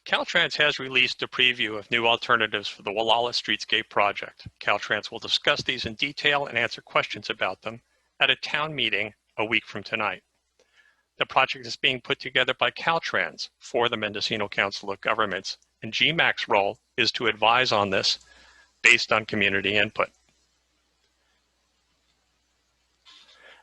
Caltrans has released a preview of new alternatives for the Gualala Streetscape project. Caltrans will discuss these in detail and answer questions about them at a town meeting a week from tonight. The project is being put together by Caltrans for the Mendocino Council of Governments, and GMAC's role is to advise on this based on community input.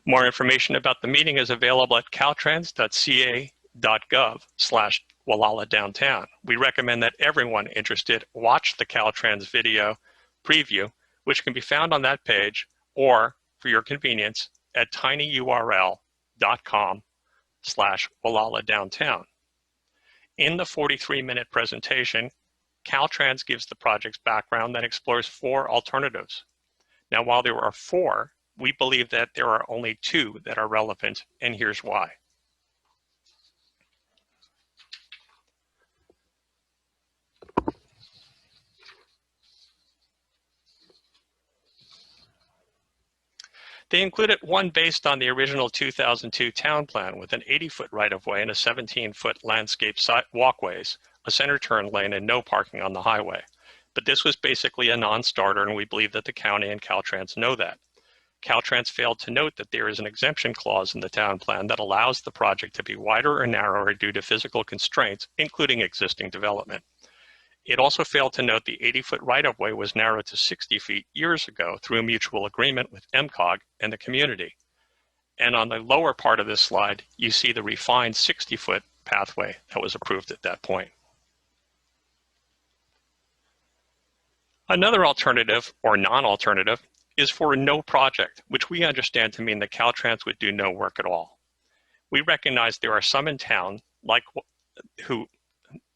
More information about the meeting is available at caltrans.ca.gov/Gualala Downtown. We recommend that everyone interested watch the Caltrans video preview, which can be found on that page or, for your convenience, at tinyurl.com/Gualala Downtown. In the 43-minute presentation, Caltrans gives the project's background that explores 4 alternatives. Now, while there are 4, we believe that there are only 2 that are relevant, and here's why. They included one based on the original 2002 town plan with an 80-foot right-of-way and a 17-foot landscape walkways, a center turn lane, and no parking on the highway. But this was basically a non-starter, and we believe that the county and Caltrans know that. Caltrans failed to note that there is an exemption clause in the town plan that allows the project to be wider or narrower due to physical constraints, including existing development. It also failed to note the 80-foot right-of-way was narrowed to 60 feet years ago through a mutual agreement with MCOG and the community. And on the lower part of this slide, you see the refined 60-foot pathway that was approved at that point. Another alternative, or non-alternative, is for a no project, which we understand to mean that Caltrans would do no work at all. We recognize there are some in town like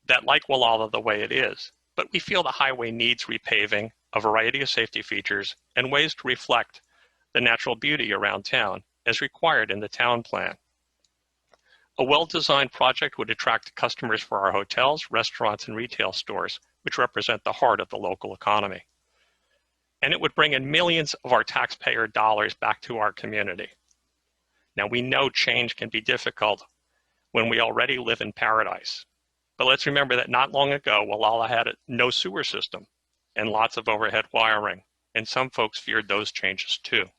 Gualala the way it is, but we feel the highway needs repaving, a variety of safety features, and ways to reflect the natural beauty around town as required in the town plan. A well-designed project would attract customers for our hotels, restaurants, and retail stores, which represent the heart of the local economy. And it would bring in millions of our taxpayer dollars back to our community. Now, we know change can be difficult when we already live in paradise. But let's remember that not long ago, Gualala had no sewer system and lots of overhead wiring, and some folks feared those changes too.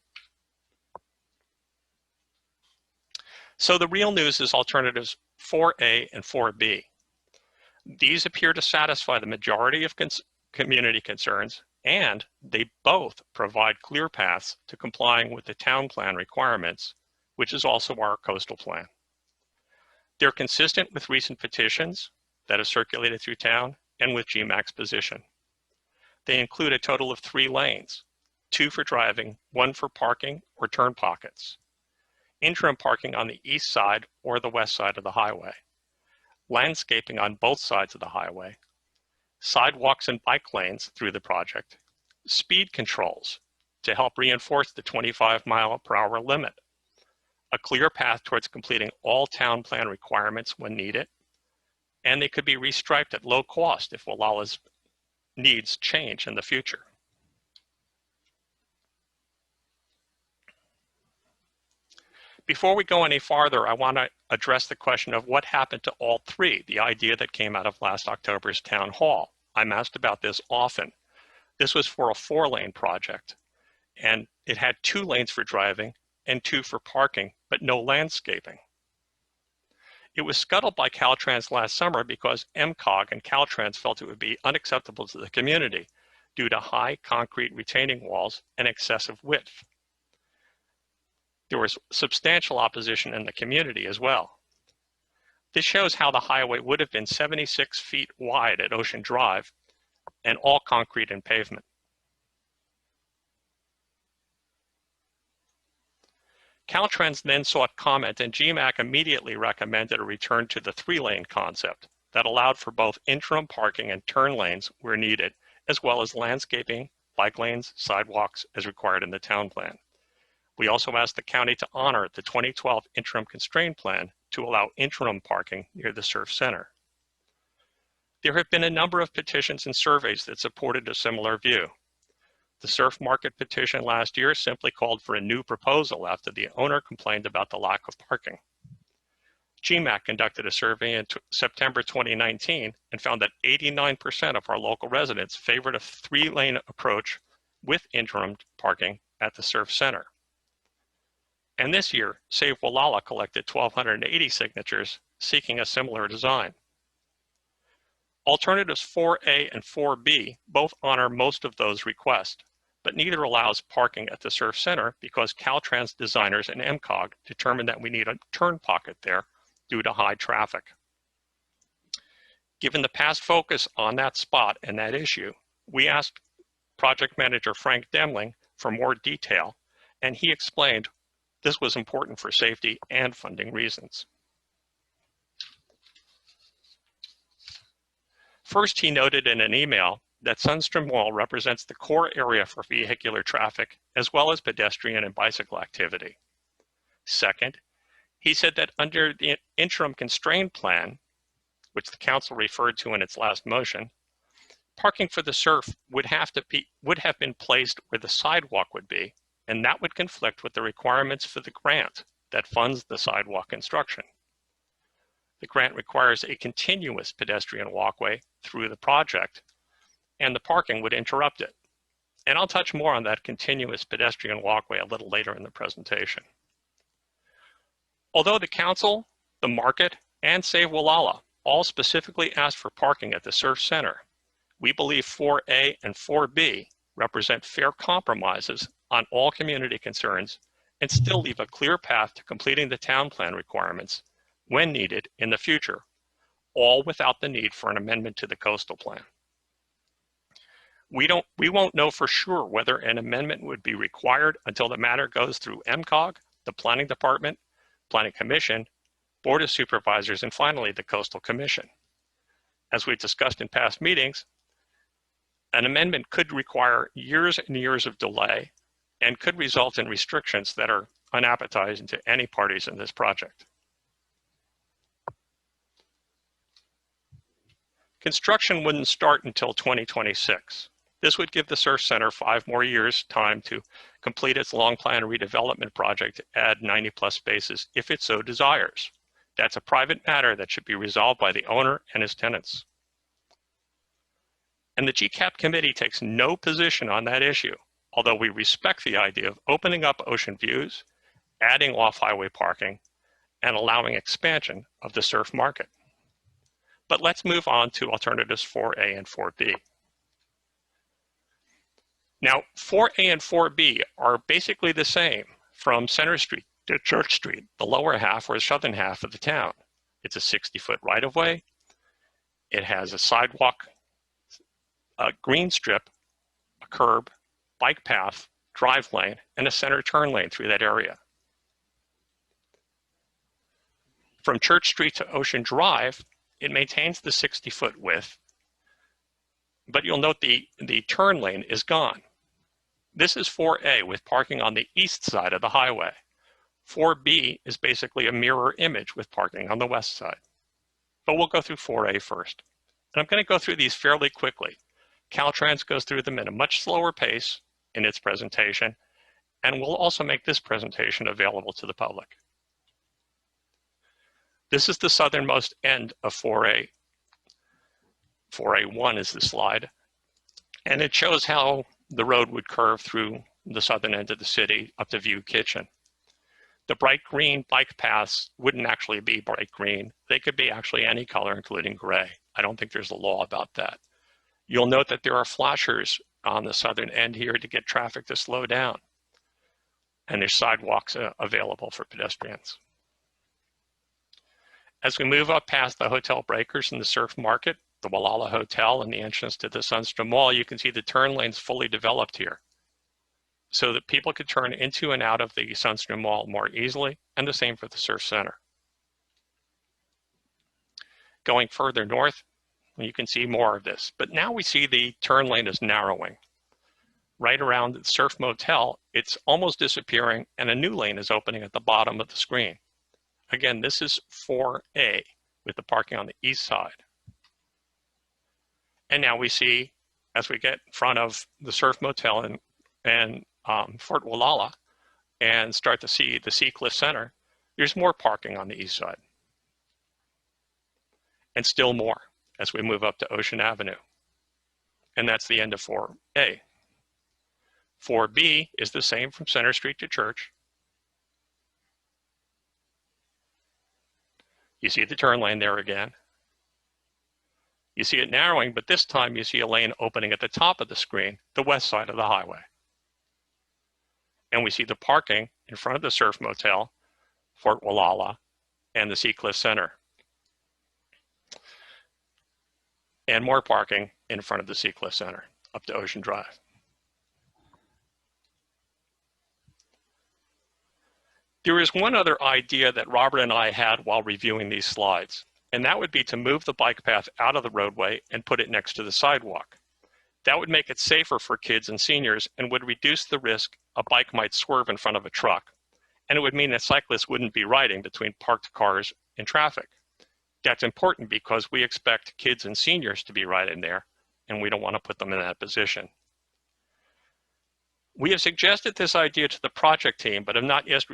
So the real news is alternatives 4A and 4B. These appear to satisfy the majority of community concerns, and they both provide clear paths to complying with the town plan requirements, which is also our coastal plan. They're consistent with recent petitions that have circulated through town and with GMAC's position. They include a total of 3 lanes, 2 for driving, 1 for parking or turn pockets, interim parking on the east side or the west side of the highway, landscaping on both sides of the highway, sidewalks and bike lanes through the project, speed controls to help reinforce the 25-mile-per-hour limit, a clear path towards completing all town plan requirements when needed, and they could be restriped at low cost if Gualala's needs change in the future. Before we go any farther, I want to address the question of what happened to all 3, the idea that came out of last October's town hall. I'm asked about this often. This was for a 4-lane project, and it had 2 lanes for driving and 2 for parking, but no landscaping. It was scuttled by Caltrans last summer because MCOG and Caltrans felt it would be unacceptable to the community due to high concrete retaining walls and excessive width. There was substantial opposition in the community as well. This shows how the highway would have been 76 feet wide at Ocean Drive and all concrete and pavement. Caltrans then sought comment, and GMAC immediately recommended a return to the 3-lane concept that allowed for both interim parking and turn lanes where needed, as well as landscaping, bike lanes, sidewalks as required in the town plan. We also asked the county to honor the 2012 interim constraint plan to allow interim parking near the surf center. There have been a number of petitions and surveys that supported a similar view. The surf market petition last year simply called for a new proposal after the owner complained about the lack of parking. GMAC conducted a survey in September 2019 and found that 89% of our local residents favored a 3-lane approach with interim parking at the surf center. And this year, Save Gualala collected 1,280 signatures seeking a similar design. Alternatives 4A and 4B both honor most of those requests, but neither allows parking at the surf center because Caltrans designers and MCOG determined that we need a turn pocket there due to high traffic. Given the past focus on that spot and that issue, we asked project manager Frank Demling for more detail, and he explained this was important for safety and funding reasons. First, he noted in an email that Sunstrom Mall represents the core area for vehicular traffic as well as pedestrian and bicycle activity. Second, he said that under the interim constraint plan, which the council referred to in its last motion, parking for the surf would have been placed where the sidewalk would be, and that would conflict with the requirements for the grant that funds the sidewalk construction. The grant requires a continuous pedestrian walkway through the project, and the parking would interrupt it. And I'll touch more on that continuous pedestrian walkway a little later in the presentation. Although the council, the market, and Save Gualala all specifically asked for parking at the surf center, we believe 4A and 4B represent fair compromises on all community concerns and still leave a clear path to completing the town plan requirements when needed in the future, all without the need for an amendment to the coastal plan. We won't know for sure whether an amendment would be required until the matter goes through MCOG, the Planning Department, Planning Commission, Board of Supervisors, and finally the Coastal Commission. As we've discussed in past meetings, an amendment could require years and years of delay and could result in restrictions that are unappetizing to any parties in this project. Construction wouldn't start until 2026. This would give the Surf Center 5 more years' time to complete its long plan redevelopment project to add 90+ spaces if it so desires. That's a private matter that should be resolved by the owner and his tenants. And the GCAP committee takes no position on that issue, although we respect the idea of opening up ocean views, adding off-highway parking, and allowing expansion of the surf market. But let's move on to alternatives 4A and 4B. Now, 4A and 4B are basically the same from Center Street to Church Street, the lower half or the southern half of the town. It's a 60-foot right-of-way. It has a sidewalk, a green strip, a curb, bike path, drive lane, and a center turn lane through that area. From Church Street to Ocean Drive, it maintains the 60-foot width, but you'll note the turn lane is gone. This is 4A with parking on the east side of the highway. 4B is basically a mirror image with parking on the west side. But we'll go through 4A first. And I'm going to go through these fairly quickly. Caltrans goes through them at a much slower pace in its presentation, and we'll also make this presentation available to the public. This is the southernmost end of 4A. 4A1 is the slide, and it shows how the road would curve through the southern end of the city up to View Kitchen. The bright green bike paths wouldn't actually be bright green. They could be actually any color, including gray. I don't think there's a law about that. You'll note that there are flashers on the southern end here to get traffic to slow down. And there's sidewalks available for pedestrians. As we move up past the hotel breakers and the surf market, the Gualala Hotel and the entrance to the Sunstrom Mall, you can see the turn lanes fully developed here so that people could turn into and out of the Sunstrom Mall more easily, and the same for the Surf Center. Going further north, you can see more of this, but now we see the turn lane is narrowing. Right around the Surf Motel, it's almost disappearing, and a new lane is opening at the bottom of the screen. Again, this is 4A with the parking on the east side. And now we see, as we get in front of the Surf Motel and Fort Gualala and start to see the Sea Cliff Center, there's more parking on the east side. and still more as we move up to Ocean Avenue. And that's the end of 4A. 4B is the same from Center Street to Church. You see the turn lane there again. You see it narrowing, but this time you see a lane opening at the top of the screen, the west side of the highway. And we see the parking in front of the Surf Motel, Fort Gualala, and the Seacliff Center. And more parking in front of the Seacliff Center up to Ocean Drive. There is one other idea that Robert and I had while reviewing these slides, and that would be to move the bike path out of the roadway and put it next to the sidewalk. That would make it safer for kids and seniors and would reduce the risk a bike might swerve in front of a truck. And it would mean that cyclists wouldn't be riding between parked cars and traffic. That's important because we expect kids and seniors to be riding there, and we don't want to put them in that position. We have suggested this idea to the project team, but have not yet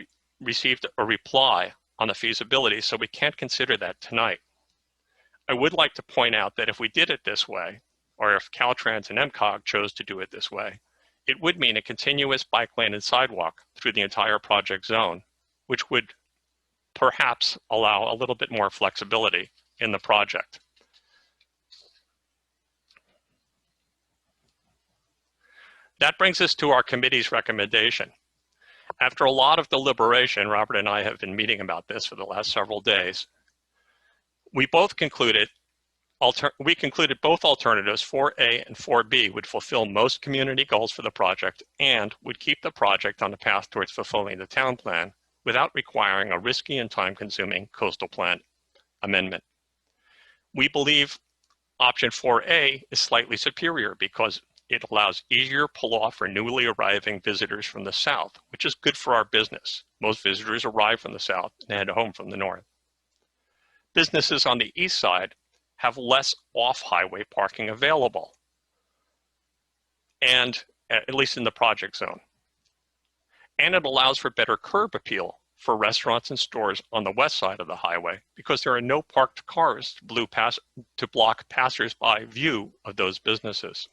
received a reply on the feasibility, so we can't consider that tonight. I would like to point out that if we did it this way, or if Caltrans and MCOG chose to do it this way, it would mean a continuous bike lane and sidewalk through the entire project zone, which would perhaps allow a little bit more flexibility in the project. That brings us to our committee's recommendation. After a lot of deliberation, Robert and I have been meeting about this for the last several days. We concluded both alternatives, 4A and 4B, would fulfill most community goals for the project and would keep the project on the path towards fulfilling the town plan without requiring a risky and time-consuming coastal plan amendment. We believe option 4A is slightly superior because it allows easier pull-off for newly arriving visitors from the south, which is good for our business. Most visitors arrive from the south and head home from the north. Businesses on the east side have less off-highway parking available, and at least in the project zone. And it allows for better curb appeal for restaurants and stores on the west side of the highway because there are no parked cars to block passers-by view of those businesses.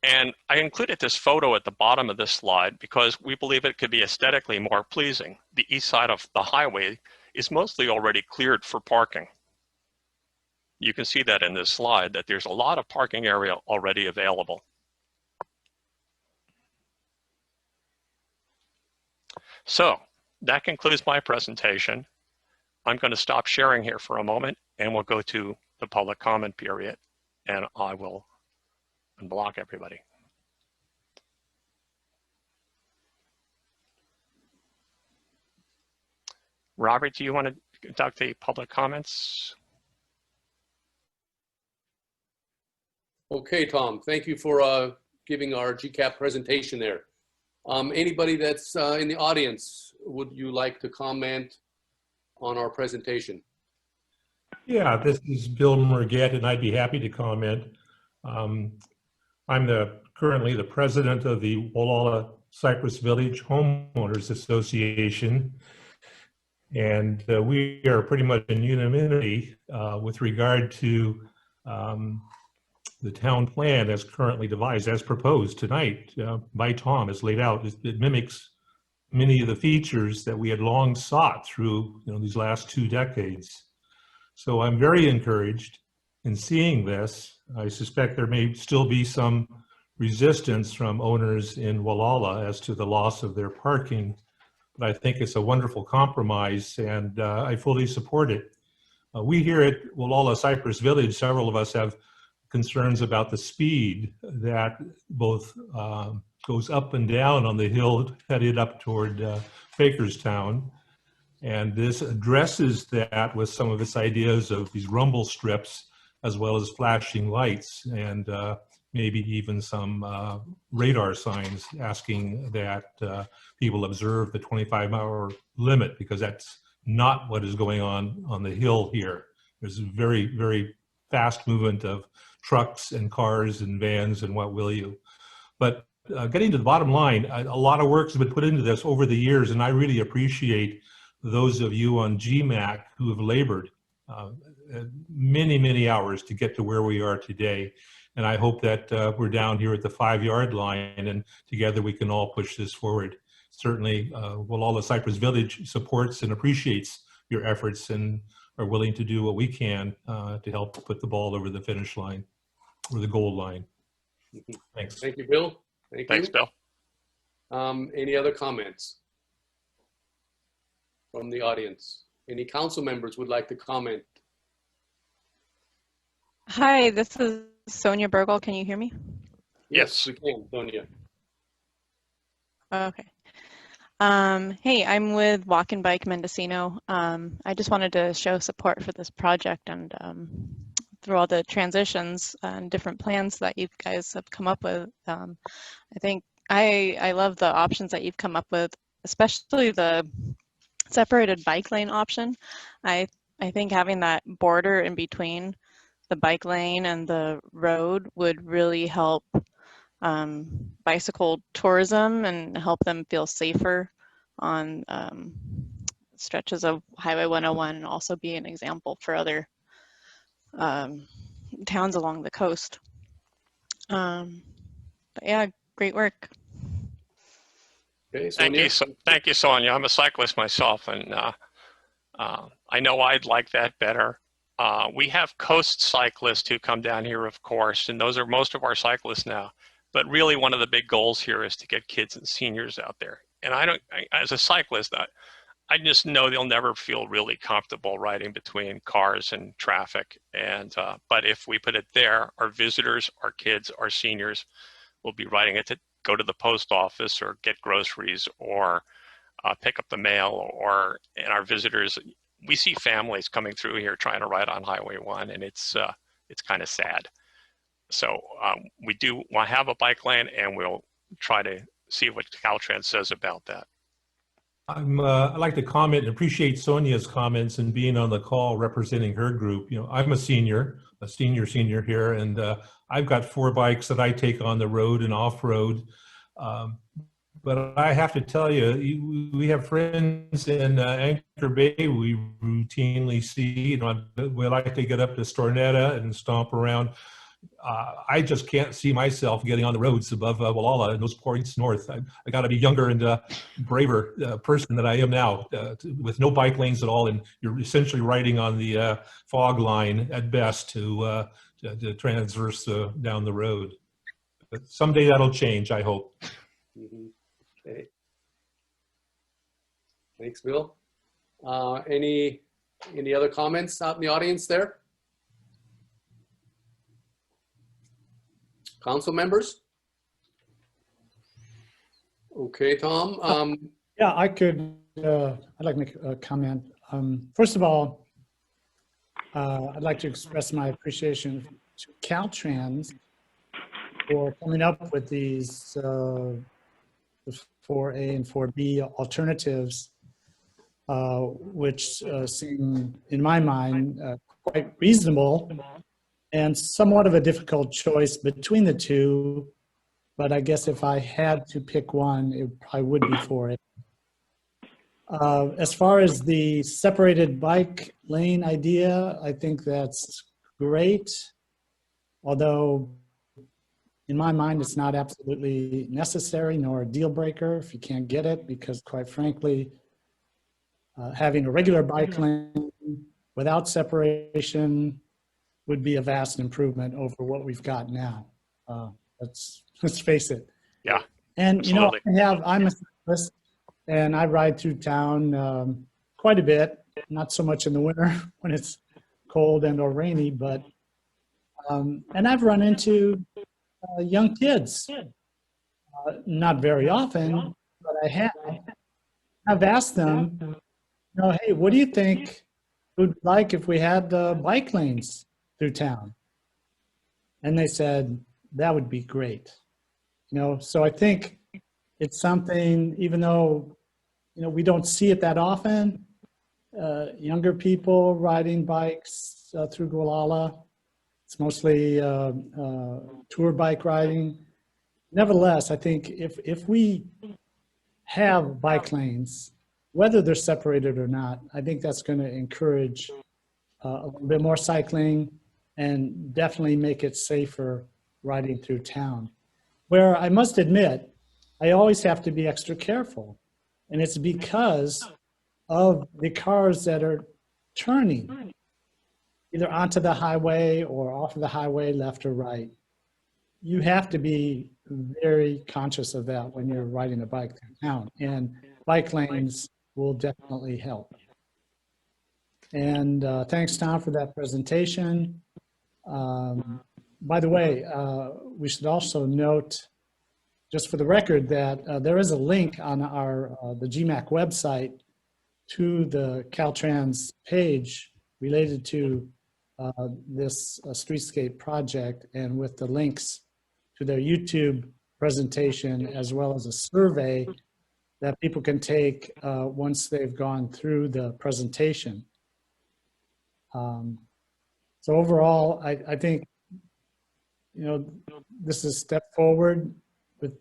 And I included this photo at the bottom of this slide because we believe it could be aesthetically more pleasing. The east side of the highway is mostly already cleared for parking. You can see that in this slide, that there's a lot of parking area already available. So that concludes my presentation. I'm going to stop sharing here for a moment and we'll go to the public comment period, and I will unblock everybody. Robert, do you want to conduct the public comments? Okay, Tom, thank you for giving our GCAP presentation there. Anybody that's in the audience, would you like to comment on our presentation? Yeah, this is Bill Murgett, and I'd be happy to comment. I'm currently the president of the Gualala Cypress Village Homeowners Association, and we are pretty much in unanimity with regard to the town plan as currently devised, as proposed tonight by Tom, as laid out. It mimics many of the features that we had long sought through these last 2 decades. So I'm very encouraged in seeing this. I suspect there may still be some resistance from owners in Gualala as to the loss of their parking, but I think it's a wonderful compromise, and I fully support it. We here at Gualala Cypress Village, several of us have concerns about the speed that both goes up and down on the hill headed up toward Fakerstown. And this addresses that with some of its ideas of these rumble strips, as well as flashing lights, and maybe even some radar signs asking that people observe the 25-hour limit, because that's not what is going on the hill here. There's a very, very fast movement of trucks and cars and vans and what will you. But getting to the bottom line, a lot of work has been put into this over the years, and I really appreciate those of you on GMAC who have labored many, many hours to get to where we are today. And I hope that we're down here at the 5-yard line and together we can all push this forward. Certainly, Gualala Cypress Village supports and appreciates your efforts and are willing to do what we can to help put the ball over the finish line or the goal line. Thanks. Thank you, Bill. Thanks, Bill. Any other comments from the audience? Any council members would like to comment? Hi, this is Sonia Burgle. Can you hear me? Yes. We can, Sonia. Okay. Hey, I'm with Walk and Bike Mendocino. I just wanted to show support for this project and through all the transitions and different plans that you guys have come up with. I think I love the options that you've come up with, especially the separated bike lane option. I think having that border in between the bike lane and the road would really help bicycle tourism and help them feel safer on stretches of Highway 101, and also be an example for other towns along the coast. But yeah, great work. Okay, Sonia. Thank you, Sonia. I'm a cyclist myself, and I know I'd like that better. We have coast cyclists who come down here, of course, and those are most of our cyclists now. But really, one of the big goals here is to get kids and seniors out there. And as a cyclist, I just know they'll never feel really comfortable riding between cars and traffic. And but if we put it there, our visitors, our kids, our seniors will be riding it to go to the post office or get groceries or pick up the mail. And our visitors, we see families coming through here trying to ride on Highway 1, and it's kind of sad. So we do want to have a bike lane, and we'll try to see what Caltrans says about that. I'd like to comment and appreciate Sonia's comments and being on the call representing her group. You know, I'm a senior here, and I've got 4 bikes that I take on the road and off-road. But I have to tell you, we have friends in Anchor Bay we routinely see. You know, we like to get up to Stornetta and stomp around. I just can't see myself getting on the roads above Gualala and those points north. I got to be younger and braver person than I am now, with no bike lanes at all, and you're essentially riding on the fog line at best to transverse down the road. But someday that'll change, I hope. Mm-hmm. Okay. Thanks, Bill. Any other comments out in the audience there? Council members? Okay, Tom. Yeah, I'd like to make a comment. First of all, I'd like to express my appreciation to Caltrans for coming up with these the 4A and 4B alternatives, which seem, in my mind, quite reasonable and somewhat of a difficult choice between the two. But I guess if I had to pick one, I would be for it. As far as the separated bike lane idea, I think that's great. Although, in my mind, it's not absolutely necessary nor a deal breaker if you can't get it, because quite frankly, having a regular bike lane without separation would be a vast improvement over what we've got now. Let's face it. Yeah. And absolutely. you know, I'm a cyclist and I ride through town quite a bit, not so much in the winter when it's cold and or rainy, but and I've run into young kids, not very often, but I have. I've asked them, you know, hey, what do you think it would be like if we had bike lanes through town? And they said, that would be great. You know, so I think it's something, even though, you know, we don't see it that often, younger people riding bikes through Gualala. It's mostly tour bike riding. Nevertheless, I think if we have bike lanes, whether they're separated or not, I think that's going to encourage a little bit more cycling, and definitely make it safer riding through town. Where I must admit, I always have to be extra careful. And it's because of the cars that are turning either onto the highway or off of the highway, left or right. You have to be very conscious of that when you're riding a bike through town, and bike lanes will definitely help. And thanks, Tom, for that presentation. By the way, we should also note, just for the record, that there is a link on the GMAC website to the Caltrans page related to this Streetscape project, and with the links to their YouTube presentation, as well as a survey that people can take once they've gone through the presentation. So overall, I think, this is a step forward with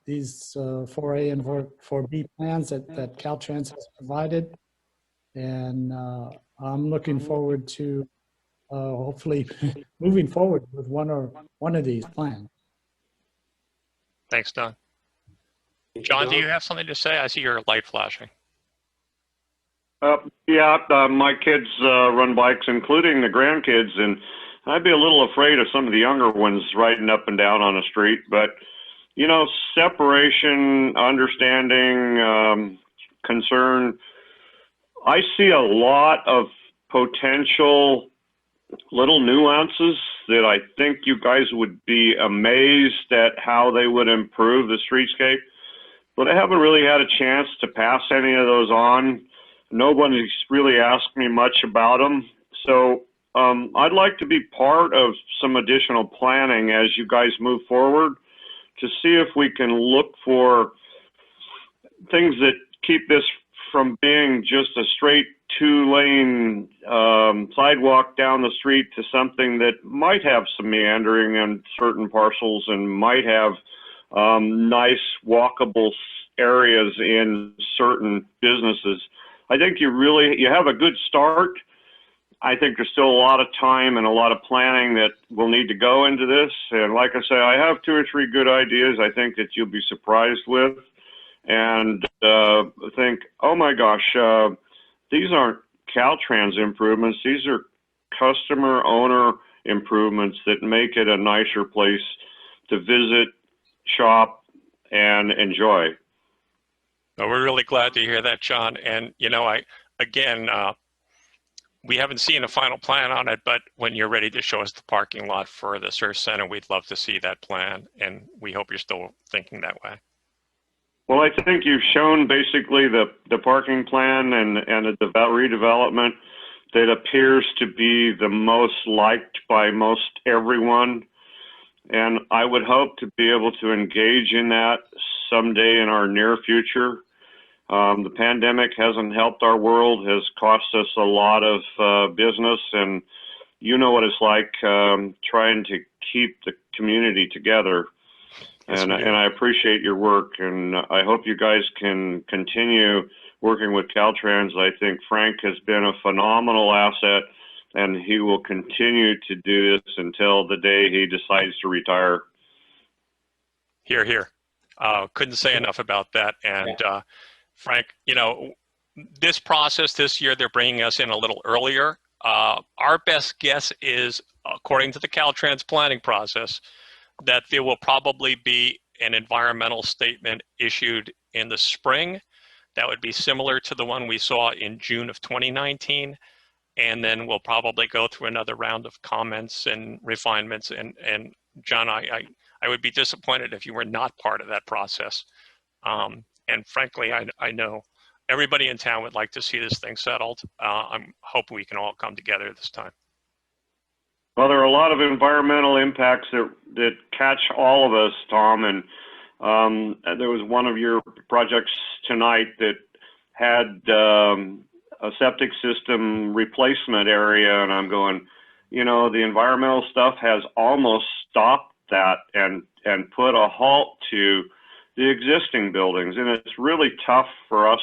these 4A and 4B plans that Caltrans has provided. And I'm looking forward to hopefully moving forward with one of these plans. Thanks, Don. John, do you have something to say? I see your light flashing. Yeah, my kids run bikes, including the grandkids, and I'd be a little afraid of some of the younger ones riding up and down on the street. But, separation, understanding, concern, I see a lot of potential little nuances that I think you guys would be amazed at how they would improve the streetscape. But I haven't really had a chance to pass any of those on. Nobody's really asked me much about them. So I'd like to be part of some additional planning as you guys move forward to see if we can look for things that keep this from being just a straight 2-lane sidewalk down the street to something that might have some meandering in certain parcels and might have nice walkable areas in certain businesses. I think you have a good start. I think there's still a lot of time and a lot of planning that will need to go into this. And like I say, I have 2 or 3 good ideas I think that you'll be surprised with. And think, oh my gosh, these aren't Caltrans improvements. These are customer owner improvements that make it a nicer place to visit, shop, and enjoy. Well, we're really glad to hear that, John. And, we haven't seen a final plan on it, but when you're ready to show us the parking lot for the Surf Center, we'd love to see that plan. And we hope you're still thinking that way. Well, I think you've shown basically the parking plan and the redevelopment that appears to be the most liked by most everyone. And I would hope to be able to engage in that someday in our near future. The pandemic hasn't helped our world, has cost us a lot of business, and you know what it's like trying to keep the community together. And I appreciate your work, and I hope you guys can continue working with Caltrans. I think Frank has been a phenomenal asset, and he will continue to do this until the day he decides to retire. Hear, hear. Couldn't say enough about that. And Frank, this process this year, they're bringing us in a little earlier. Our best guess is, according to the Caltrans planning process, that there will probably be an environmental statement issued in the spring. That would be similar to the one we saw in June of 2019. And then we'll probably go through another round of comments and refinements. And John, I would be disappointed if you were not part of that process. And frankly, I know everybody in town would like to see this thing settled. I'm hoping we can all come together this time. Well, there are a lot of environmental impacts that catch all of us, Tom. And there was one of your projects tonight that had a septic system replacement area, and I'm going, the environmental stuff has almost stopped that and put a halt to the existing buildings. And it's really tough for us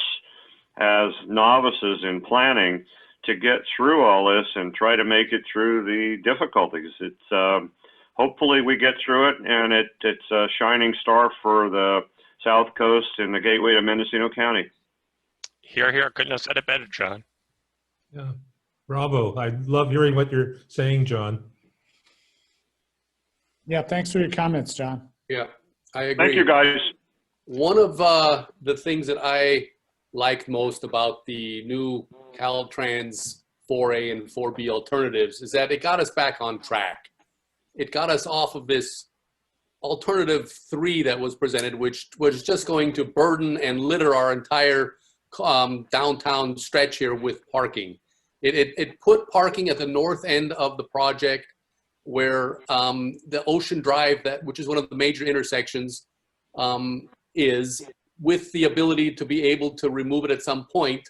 as novices in planning to get through all this and try to make it through the difficulties. It's hopefully we get through it, and it's a shining star for the South Coast and the gateway to Mendocino County. Here, here. Couldn't have said it better, John. Yeah, bravo. I love hearing what you're saying, John. Yeah, thanks for your comments, John. Yeah, I agree. Thank you, guys. One of the things that I liked most about the new Caltrans 4A and 4B alternatives is that it got us back on track. It got us off of this alternative 3 that was presented, which was just going to burden and litter our entire downtown stretch here with parking. It put parking at the north end of the project where the Ocean Drive, which is one of the major intersections, is, with the ability to be able to remove it at some point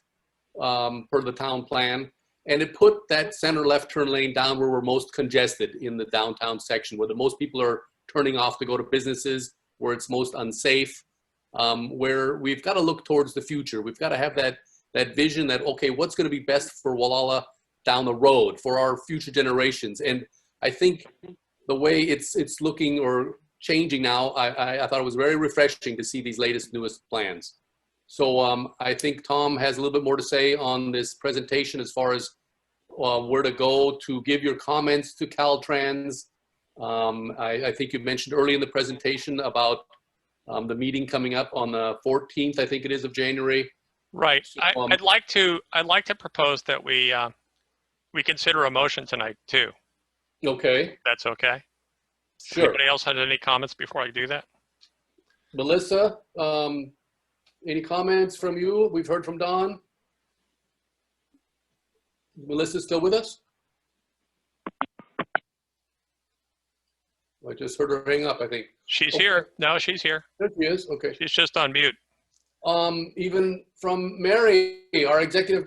per the town plan. And it put that center left turn lane down where we're most congested in the downtown section, where the most people are turning off to go to businesses, where it's most unsafe, where we've got to look towards the future. We've got to have that vision that, okay, what's going to be best for Gualala down the road for our future generations? And I think the way it's looking or changing now, I thought it was very refreshing to see these latest, newest plans. So I think Tom has a little bit more to say on this presentation as far as where to go to give your comments to Caltrans. I think you mentioned early in the presentation about the meeting coming up on the 14th, I think it is, of January. Right. So, I'd like to propose that we consider a motion tonight too. Okay, That's okay. sure. Anybody else had any comments before I do that? Melissa, any comments from you? We've heard from Don. Melissa still with us? I just heard her hang up, I think. She's Okay. here. No, she's here. There she is, okay. She's just on mute. Even from Mary, our executive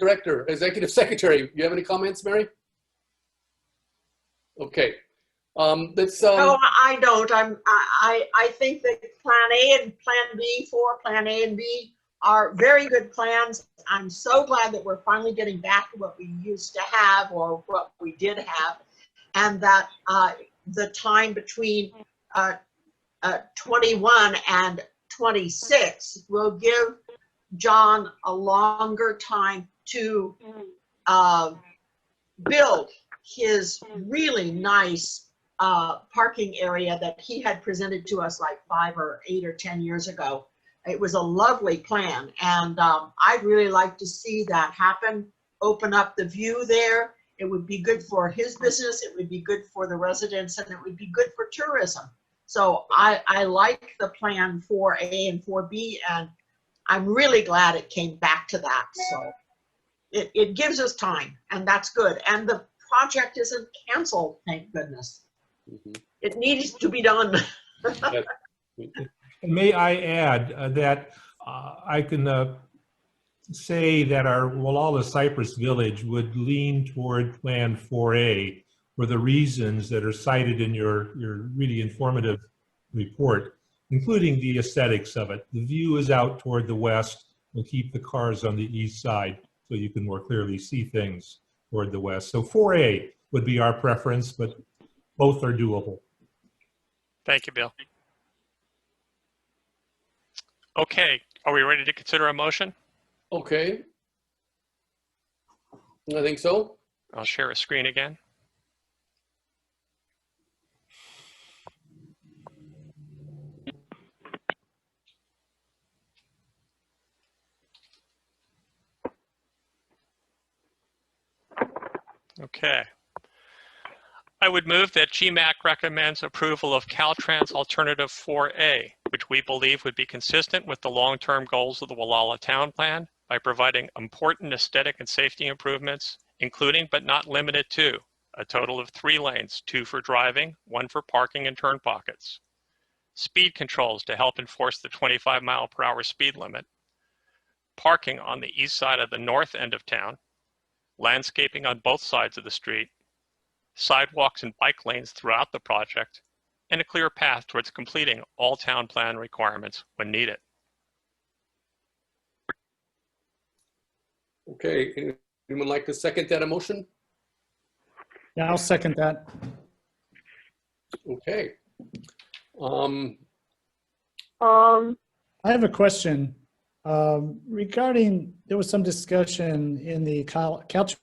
secretary, you have any comments, Mary? Okay. Let's. No, I don't. I think that Plan A and Plan B, Plan A and B are very good plans. I'm so glad that we're finally getting back to what we used to have or what we did have, and that the time between 21 and 26 will give John a longer time to build his really nice parking area that he had presented to us like 5 or 8 or 10 years ago. It was a lovely plan, and I'd really like to see that happen, open up the view there. It would be good for his business, it would be good for the residents, and it would be good for tourism. So I like the plan 4A and 4B, and I'm really glad it came back to that. So it gives us time, and that's good. And the project isn't canceled, thank goodness. Mhm. It needs to be done. May I add that I can say that our Gualala Cypress Village would lean toward Plan 4A for the reasons that are cited in your really informative report, including the aesthetics of it. The view is out toward the west. We'll keep the cars on the east side so you can more clearly see things toward the west. So 4A would be our preference, but both are doable. Thank you, Bill. Okay, are we ready to consider a motion? Okay. I think so. I'll share a screen again. Okay. I would move that GMAC recommends approval of Caltrans Alternative 4A, which we believe would be consistent with the long-term goals of the Gualala Town Plan by providing important aesthetic and safety improvements, including but not limited to a total of 3 lanes, 2 for driving, 1 for parking and turn pockets, speed controls to help enforce the 25-mile-per-hour speed limit, parking on the east side of the north end of town, landscaping on both sides of the street, sidewalks and bike lanes throughout the project, and a clear path towards completing all town plan requirements when needed. Okay. Anyone like to second that motion? Yeah, I'll second that. Okay. I have a question regarding, there was some discussion in the Caltrans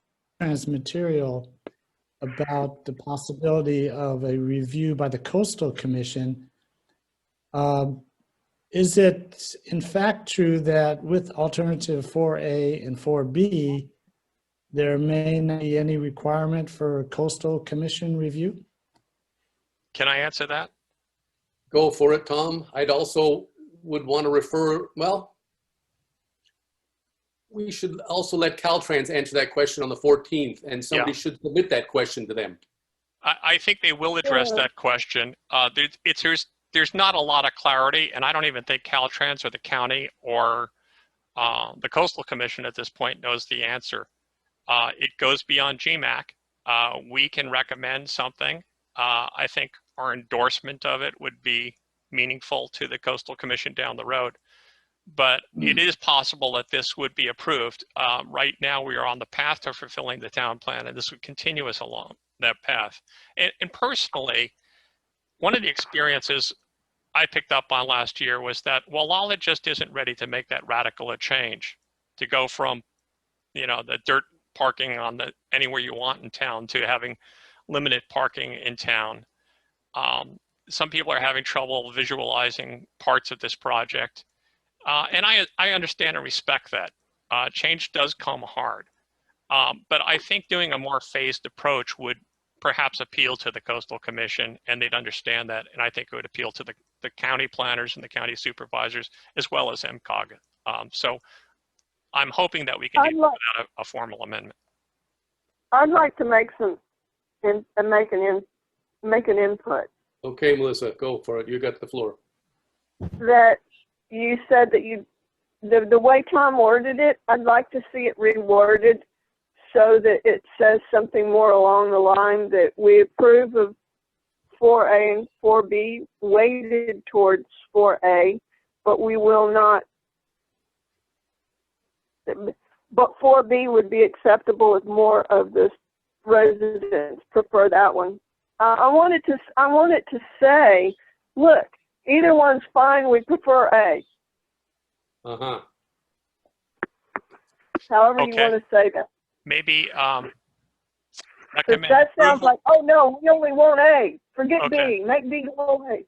material about the possibility of a review by the Coastal Commission. Is it in fact true that with alternative 4A and 4B, there may not be any requirement for Coastal Commission review? Can I answer that? Go for it, Tom. I'd also would want to refer, well, we should also let Caltrans answer that question on the 14th, and somebody should submit that question to them. I think they will address that question. There's not a lot of clarity, and I don't even think Caltrans or the county or the Coastal Commission at this point knows the answer. It goes beyond GMAC. We can recommend something. I think our endorsement of it would be meaningful to the Coastal Commission down the road. But it is possible that this would be approved. Right now, we are on the path to fulfilling the town plan, and this would continue us along that path. And personally, one of the experiences I picked up on last year was that Gualala just isn't ready to make that radical a change, to go from, the dirt parking on the anywhere you want in town to having limited parking in town. Some people are having trouble visualizing parts of this project. And I understand and respect that. Change does come hard. But I think doing a more phased approach would perhaps appeal to the Coastal Commission, and they'd understand that. And I think it would appeal to the county planners and the county supervisors, as well as MCOG. So I'm hoping that we can do without a formal amendment. I'd like to make make an input. Okay, Melissa, go for it. You got the floor. That you said that the way Tom worded it, I'd like to see it reworded so that it says something more along the line that we approve of 4A and 4B, weighted towards 4A, but we will not, but 4B would be acceptable if more of the residents prefer that one. I wanted to say, look, either one's fine, we prefer A. Uh-huh. However you want to say that. Maybe That sounds like, oh no, we only want A. Forget B. Make B go away.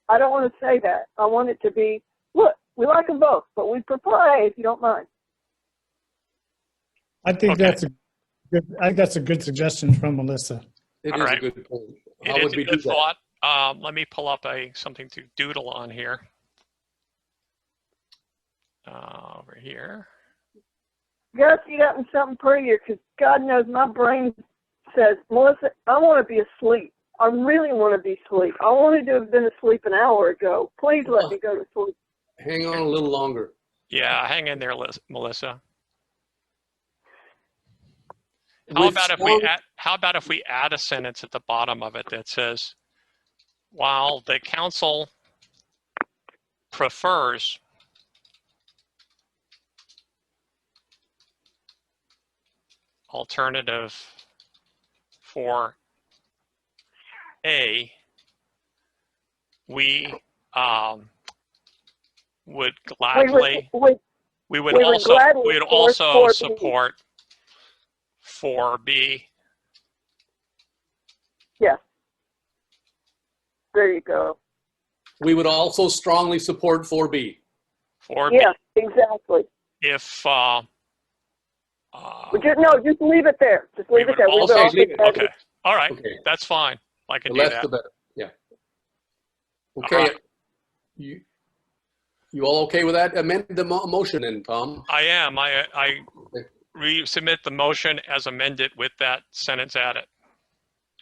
I don't want to say that. I want it to be, look, we like them both, but we prefer A if you don't mind. I think that's a good suggestion from Melissa. It is a good point. How It would is we a good do that? thought. Let me pull up something to doodle on here. Over here. Gus, you got me something prettier, because God knows my brain says, Melissa, I want to be asleep. I really want to be asleep. I wanted to have been asleep an hour ago. Please let me go to sleep. Hang on a little longer. Yeah, hang in there, Melissa. How about if we add a sentence at the bottom of it that says, while the council prefers alternative 4A, we would gladly, we would also support 4B. Yeah. There you go. We would also strongly support 4B. 4B. Yeah, exactly. If just leave it there. Just leave it there. Okay. All right. Okay. That's fine. I can The do less that. the better. Yeah. Okay. You all okay with that? Amend the motion then, Tom. I am. I resubmit the motion as amended with that sentence added.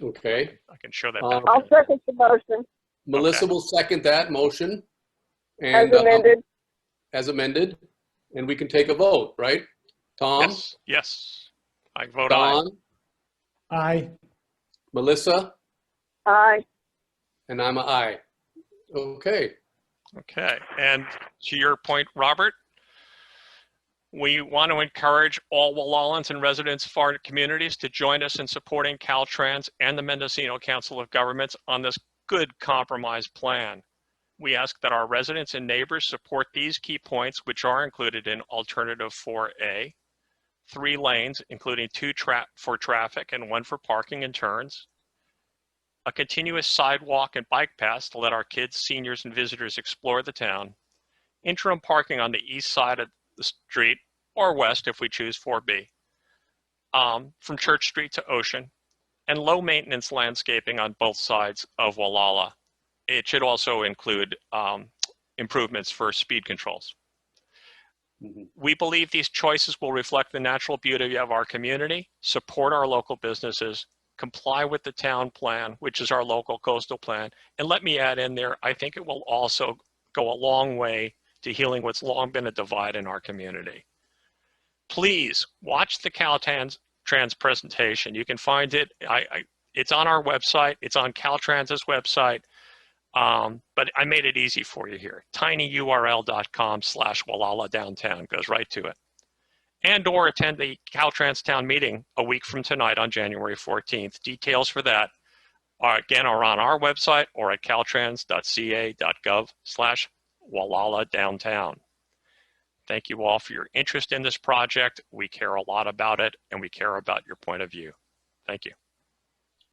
Okay. I can show that back. I'll second the motion. Melissa will second that motion. As amended. As amended. And we can take a vote, right? Tom? Yes. I vote aye. Don? Aye. Melissa? Aye. And I'm an aye. Okay. Okay. And to your point, Robert, We want to encourage all Wallalans and residents of our communities to join us in supporting Caltrans and the Mendocino Council of Governments on this good compromise plan. We ask that our residents and neighbors support these key points, which are included in Alternative 4A: 3 lanes, including 2 for traffic and 1 for parking and turns, a continuous sidewalk and bike paths to let our kids, seniors, and visitors explore the town, interim parking on the east side of the street, or west if we choose 4B, from Church Street to Ocean, and low maintenance landscaping on both sides of Gualala. It should also include improvements for speed controls. We believe these choices will reflect the natural beauty of our community, support our local businesses, comply with the town plan, which is our local coastal plan. And let me add in there, I think it will also go a long way to healing what's long been a divide in our community. Please watch the Caltrans presentation. You can find it, it's on our website, it's on Caltrans's website, but I made it easy for you here. tinyurl.com/Gualala Downtown goes right to it. And or attend the Caltrans Town Meeting a week from tonight on January 14th. Details for that again are on our website or at caltrans.ca.gov/Gualala Downtown. Thank you all for your interest in this project. We care a lot about it, and we care about your point of view. Thank you.